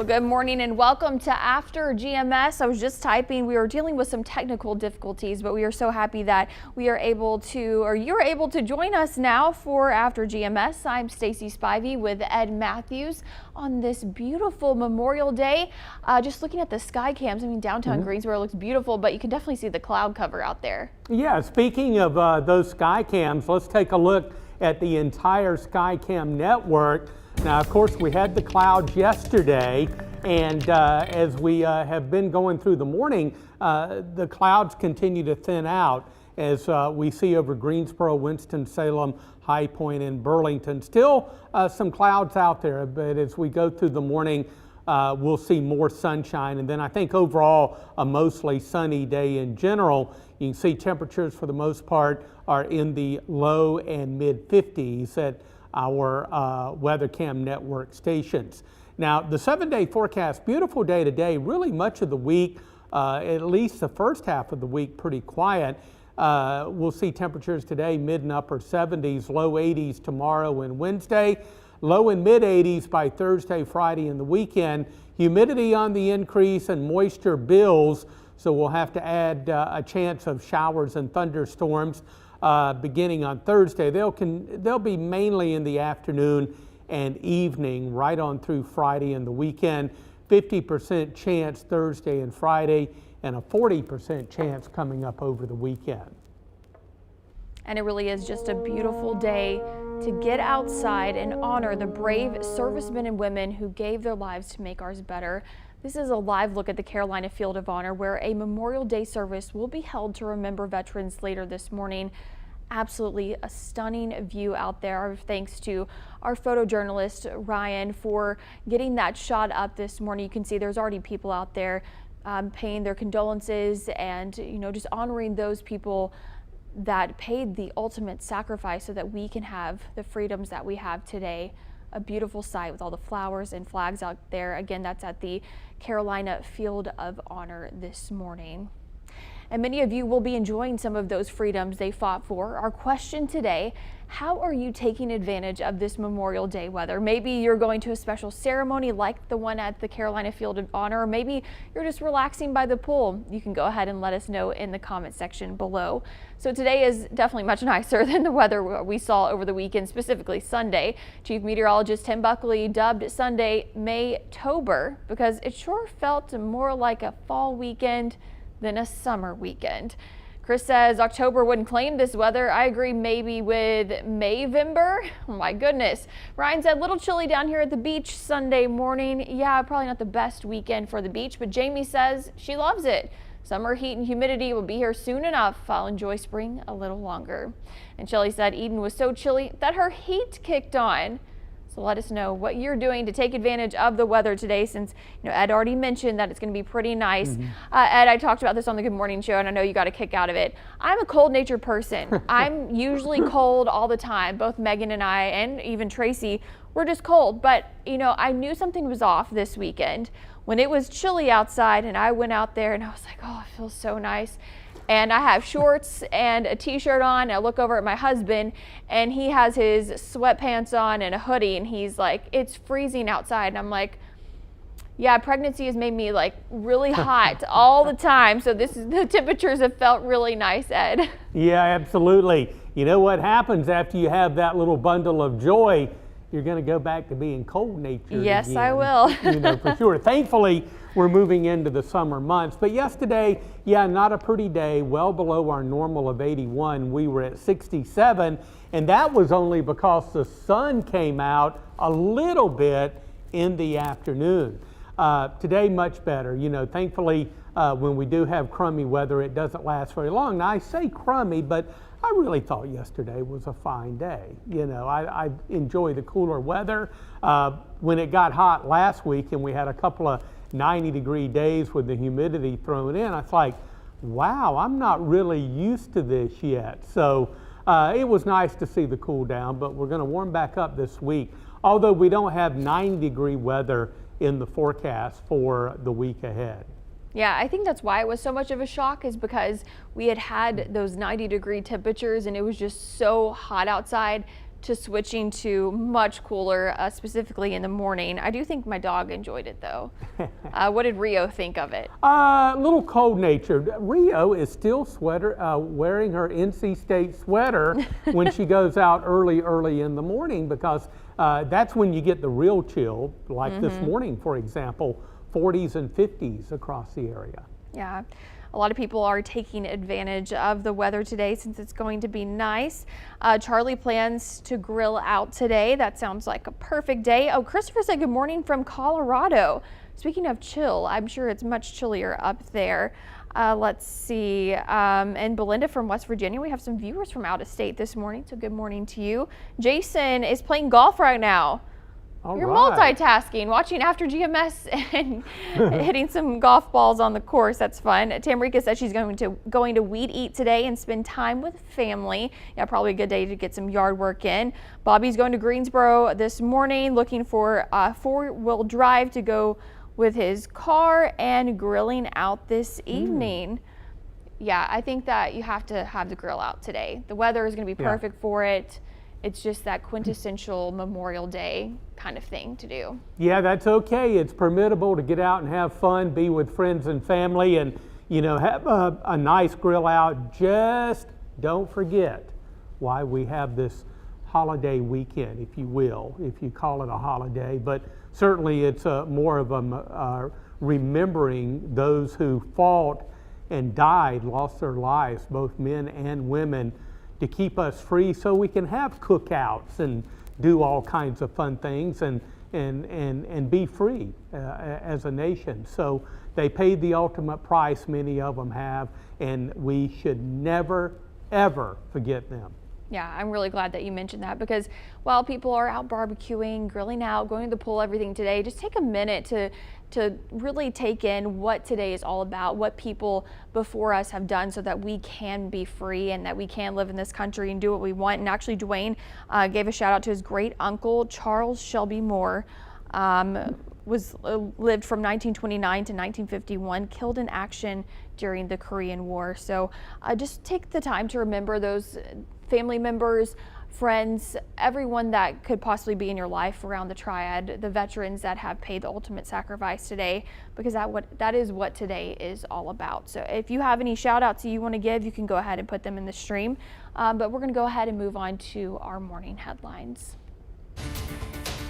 Good morning and welcome to After GMS. I was just typing. We were dealing with some technical difficulties, but we are so happy that we are able to, or you're able to join us now for After GMS. I'm Stacy Spivey with Ed Matthews on this beautiful Memorial Day. Just looking at the sky cams, I mean, downtown Greensboro looks beautiful, but you can definitely see the cloud cover out there. Yeah, speaking of those sky cams, let's take a look at the entire Skycam network. Now, of course, we had the clouds yesterday, and as we have been going through the morning, the clouds continue to thin out as we see over Greensboro, Winston-Salem, High Point, and Burlington. Still some clouds out there, but as we go through the morning, we'll see more sunshine, and then I think overall a mostly sunny day in general. You can see temperatures for the most part are in the low and mid 50s at our WeatherCam network stations. Now, the 7-day forecast, beautiful day today, really much of the week, at least the first half of the week, pretty quiet. We'll see temperatures today mid and upper 70s, low 80s tomorrow and Wednesday, low and mid 80s by Thursday, Friday, and the weekend. Humidity on the increase and moisture builds, so we'll have to add a chance of showers and thunderstorms beginning on Thursday. They'll be mainly in the afternoon and evening right on through Friday and the weekend. 50% chance Thursday and Friday, and a 40% chance coming up over the weekend. And it really is just a beautiful day to get outside and honor the brave servicemen and women who gave their lives to make ours better. This is a live look at the Carolina Field of Honor, where a Memorial Day service will be held to remember veterans later this morning. Absolutely a stunning view out there. Our thanks to our photojournalist Ryan for getting that shot up this morning. You can see there's already people out there paying their condolences and, you know, just honoring those people that paid the ultimate sacrifice so that we can have the freedoms that we have today. A beautiful sight with all the flowers and flags out there. Again, that's at the Carolina Field of Honor this morning. And many of you will be enjoying some of those freedoms they fought for. Our question today, how are you taking advantage of this Memorial Day weather? Maybe you're going to a special ceremony like the one at the Carolina Field of Honor, or maybe you're just relaxing by the pool. You can go ahead and let us know in the comment section below. So today is definitely much nicer than the weather we saw over the weekend, specifically Sunday. Chief Meteorologist Tim Buckley dubbed Sunday May-tober because it sure felt more like a fall weekend than a summer weekend. Chris says October wouldn't claim this weather. I agree, maybe with Mayvember. Oh my goodness. Ryan said little chilly down here at the beach Sunday morning. Yeah, probably not the best weekend for the beach, but Jamie says she loves it. Summer heat and humidity will be here soon enough. I'll enjoy spring a little longer. And Shelly said Eden was so chilly that her heat kicked on. So let us know what you're doing to take advantage of the weather today, since Ed already mentioned that it's going to be pretty nice. Ed, I talked about this on the Good Morning Show, and I know you got a kick out of it. I'm a cold-natured person. I'm usually cold all the time. Both Megan and I, and even Tracy, we're just cold. But I knew something was off this weekend when it was chilly outside, and I went out there and I was like, oh, it feels so nice. And I have shorts and a t-shirt on, and I look over at my husband and he has his sweatpants on and a hoodie, and he's like, it's freezing outside. And I'm like, yeah, pregnancy has made me like really hot all the time. So the temperatures have felt really nice, Ed. Yeah, absolutely. You know what happens after you have that little bundle of joy? You're going to go back to being cold-natured. Yes, again. I will. For sure. Thankfully, we're moving into the summer months. But yesterday, yeah, not a pretty day, well below our normal of 81. We were at 67, and that was only because the sun came out a little bit in the afternoon. Today, much better. Thankfully, when we do have crummy weather, it doesn't last very long. Now, I say crummy, but I really thought yesterday was a fine day. I enjoy the cooler weather. When it got hot last week and we had a couple of 90-degree days with the humidity thrown in, I was like, wow, I'm not really used to this yet. So it was nice to see the cool down, but we're going to warm back up this week, although we don't have 90-degree weather in the forecast for the week ahead. Yeah, I think that's why it was so much of a shock, is because we had those 90-degree temperatures and it was just so hot outside. to switching to much cooler, specifically in the morning. I do think my dog enjoyed it though. What did Rio think of it? A little cold natured. Rio is still wearing her NC State sweater when she goes out early in the morning, because that's when you get the real chill, like this morning, for example, 40s and 50s across the area. Yeah. A lot of people are taking advantage of the weather today since it's going to be nice. Charlie plans to grill out today. That sounds like a perfect day. Oh, Christopher said good morning from Colorado. Speaking of chill, I'm sure it's much chillier up there. Let's see. And Belinda from West Virginia, we have some viewers from out of state this morning, so good morning to you. Jason is playing golf right now. You're multitasking, watching After GMS and hitting some golf balls on the course. That's fun. Tamrika says she's going to weed eat today and spend time with family. Yeah, probably a good day to get some yard work in. Bobby's going to Greensboro this morning, looking for a 4-wheel drive to go with his car and grilling out this evening. Yeah, I think that you have to have the grill out today. The weather is going to be perfect for it. It's just that quintessential Memorial Day kind of thing to do. Yeah, that's okay. It's permittable to get out and have fun, be with friends and family, and have a nice grill out. Just don't forget why we have this holiday weekend, if you will, if you call it a holiday. But certainly it's more of a remembering those who fought and died, lost their lives, both men and women, to keep us free so we can have cookouts and do all kinds of fun things and be free as a nation. So they paid the ultimate price, many of them have, and we should never, ever forget them. Yeah, I'm really glad that you mentioned that, because while people are out barbecuing, grilling out, going to the pool, everything today, just take a minute to really take in what today is all about, what people before us have done so that we can be free and that we can live in this country and do what we want. And actually, Dwayne gave a shout out to his great uncle, Charles Shelby Moore, lived from 1929 to 1951, killed in action during the Korean War. So just take the time to remember those family members, friends, everyone that could possibly be in your life around the Triad, the veterans that have paid the ultimate sacrifice today, because that is what today is all about. So if you have any shout outs you want to give, you can go ahead and put them in the stream. But we're going to go ahead and move on to our morning headlines.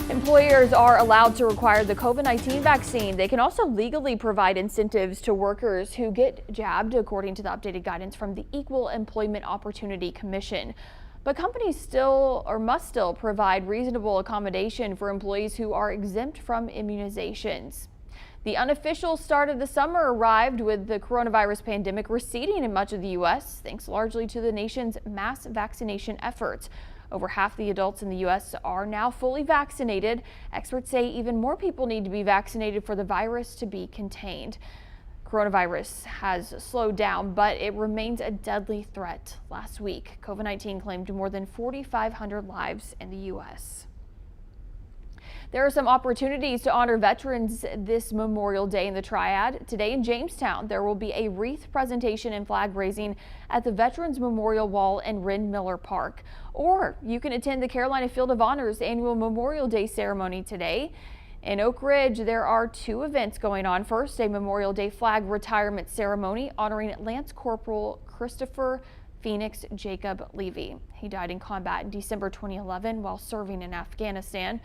Employers are allowed to require the COVID-19 vaccine. They can also legally provide incentives to workers who get jabbed, according to the updated guidance from the Equal Employment Opportunity Commission. But companies must still provide reasonable accommodation for employees who are exempt from immunizations. The unofficial start of the summer arrived with the coronavirus pandemic receding in much of the U.S., thanks largely to the nation's mass vaccination efforts. Over half the adults in the U.S. are now fully vaccinated. Experts say even more people need to be vaccinated for the virus to be contained. Coronavirus has slowed down, but it remains a deadly threat. Last week, COVID-19 claimed more than 4,500 lives in the U.S. There are some opportunities to honor veterans this Memorial Day in the Triad. Today in Jamestown, there will be a wreath presentation and flag raising at the Veterans Memorial Wall in Wren Miller Park. Or you can attend the Carolina Field of Honor's annual Memorial Day ceremony today. In Oak Ridge, there are 2 events going on. First, a Memorial Day flag retirement ceremony honoring Lance Corporal Christopher Phoenix Jacob Levy. He died in combat in December 2011 while serving in Afghanistan.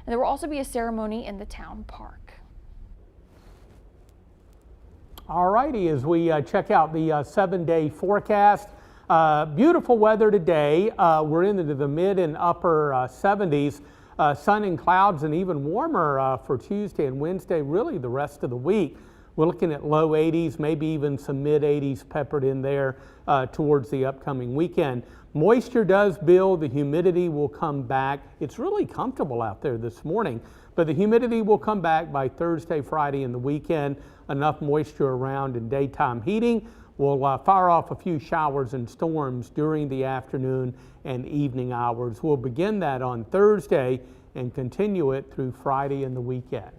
And there will also be a ceremony in the town park. All righty, as we check out the 7-day forecast, beautiful weather today. We're into the mid and upper 70s. Sun and clouds, and even warmer for Tuesday and Wednesday, really the rest of the week. We're looking at low 80s, maybe even some mid 80s peppered in there towards the upcoming weekend. Moisture does build, the humidity will come back. It's really comfortable out there this morning, but the humidity will come back by Thursday, Friday, and the weekend. Enough moisture around and daytime heating will fire off a few showers and storms during the afternoon and evening hours. We'll begin that on Thursday and continue it through Friday and the weekend.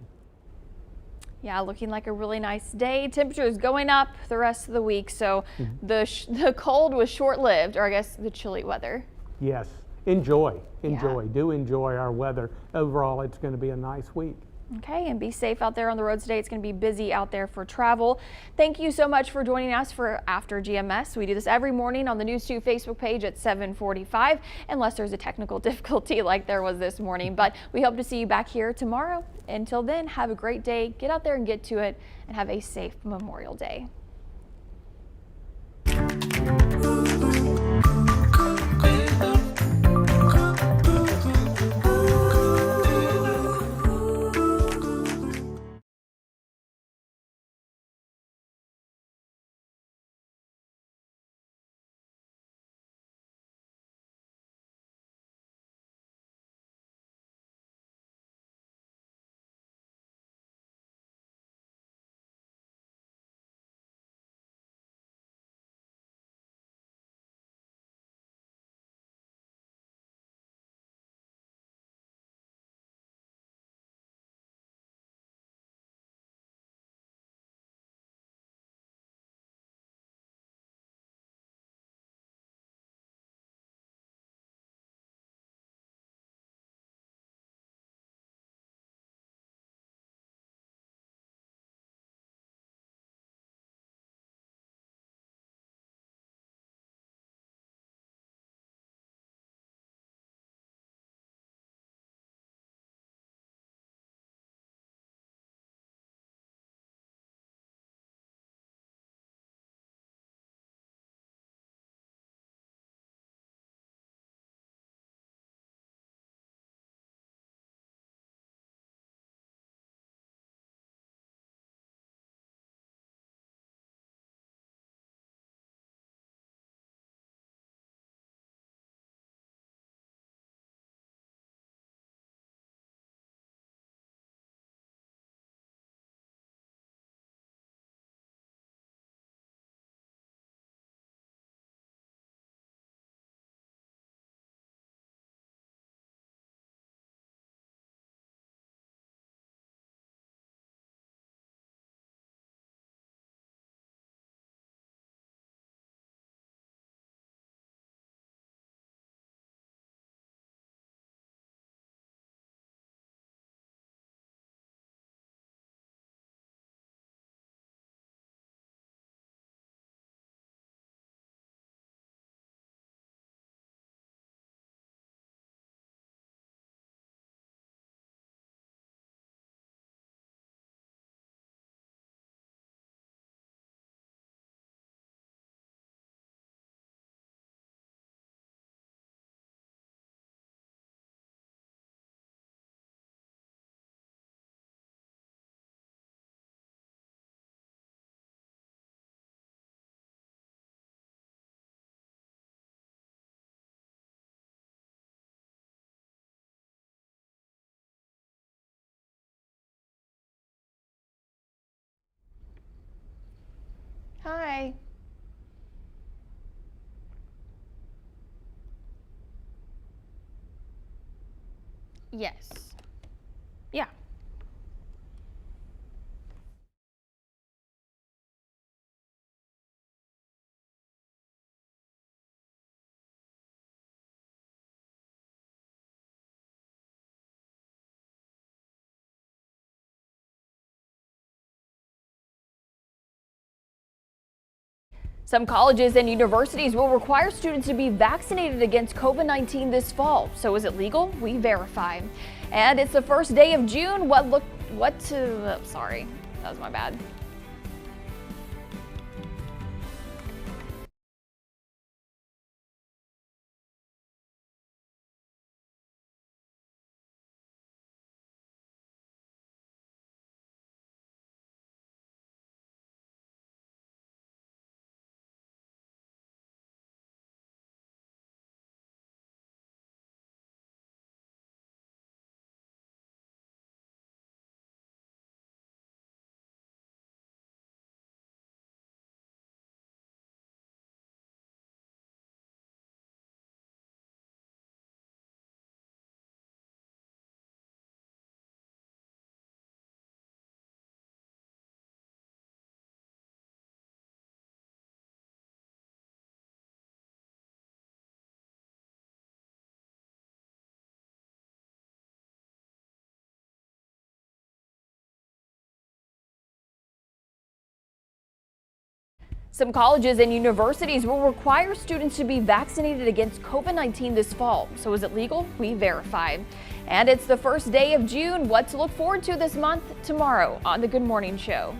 Yeah, looking like a really nice day. Temperatures going up the rest of the week, so the cold was short-lived, or I guess the chilly weather. Yes, enjoy. Do enjoy our weather. Overall, it's going to be a nice week. Okay, and be safe out there on the roads today. It's going to be busy out there for travel. Thank you so much for joining us for After GMS. We do this every morning on the News 2 Facebook page at 7:45, unless there's a technical difficulty like there was this morning. But we hope to see you back here tomorrow. Until then, have a great day. Get out there and get to it, and have a safe Memorial Day. Hi. Yes. Yeah. Some colleges and universities will require students to be vaccinated against COVID-19 this fall. So is it legal? We verify. And it's the first day of June. Sorry, that was my bad. Some colleges and universities will require students to be vaccinated against COVID-19 this fall. So is it legal? We verify. And it's the first day of June. What to look forward to this month tomorrow on the Good Morning Show.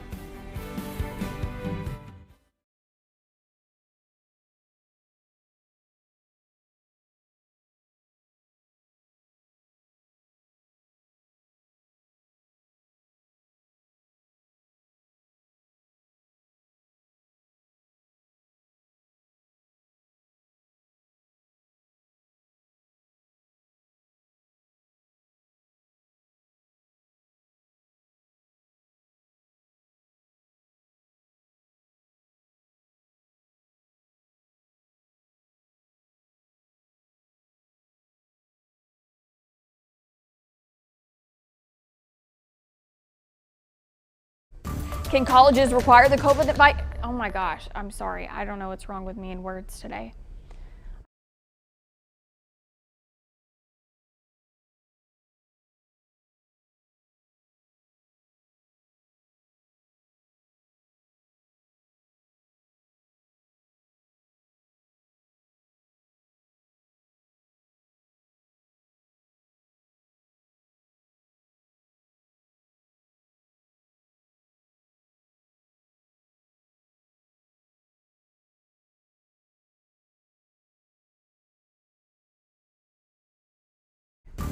Can colleges require the COVID? Oh my gosh, I'm sorry. I don't know what's wrong with me in words today.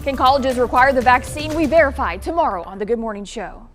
Can colleges require the vaccine? We verify tomorrow on the Good Morning Show.